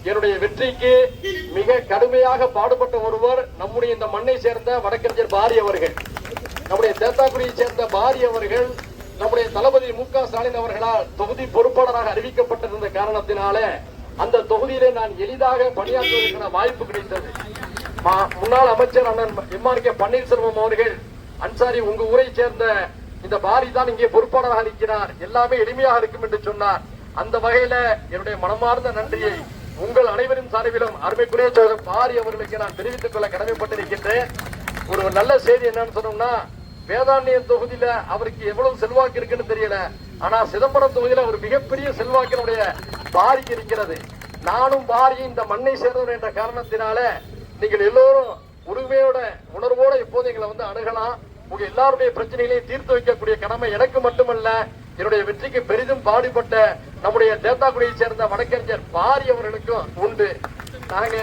என்னுடைய வெற்றிக்கு மிக கடுமையாக பாடுபட்ட ஒருவர் நம்முடைய இந்த மண்ணை சேர்ந்த வழக்கறிஞர் பாரி அவர்கள். நம்முடைய தேத்தாக்குடியை சேர்ந்த பாரி அவர்கள் நம்முடைய தளபதி மு.க. ஸ்டாலின் அவர்களால் தொகுதி பொறுப்பாளராக அறிவிக்கப்பட்டிருந்த காரணத்தினால அந்த தொகுதியிலே நான் எளிதாக பணியாற்றுவதற்கான வாய்ப்பு கிடைத்தது. முன்னாள் அமைச்சர் அண்ணன் எம்.ஆர்.கே. பன்னீர்செல்வம் அவர்கள், அன்சாரி உங்க ஊரை சேர்ந்த இந்த பாரி தான் இங்கே பொறுப்பாளராக இருக்கிறார், எல்லாமே எளிமையாக இருக்கும் என்று சொன்னார். அந்த வகையில என்னுடைய மனமார்ந்த நன்றியை உங்கள் அனைவரின் சார்பிலும் அருமைக்குரிய பாரி அவர்களுக்கு நான் தெரிவித்துக் கொள்ள கடமைப்பட்டிருக்கின்றேன். ஒரு நல்ல செய்தி என்னன்னு சொன்னோம்னா, வேதாரண்யம் தொகுதியில அவருக்கு எவ்வளவு செல்வாக்கு இருக்குன்னு தெரியல, ஆனா சிதம்பரம் தொகுதியில ஒரு மிகப்பெரிய செல்வாக்கினுடைய பாரிக்கு இருக்கிறது. நானும் பாரி இந்த மண்ணை சேர்ந்தவர் என்ற காரணத்தினால நீங்கள் எல்லோரும் உரிமையோட உணர்வோட எப்போது எங்களை அணுகலாம். உங்க எல்லாருடைய பிரச்சனைகளையும் தீர்த்து வைக்கக்கூடிய கடமை எனக்கு மட்டுமல்ல, என்னுடைய வெற்றிக்கு பெரிதும் பாடுபட்ட நம்முடைய தேத்தாக்குடியை சேர்ந்த வழக்கறிஞர் பாரி அவர்களுக்கும் உண்டு. நாங்க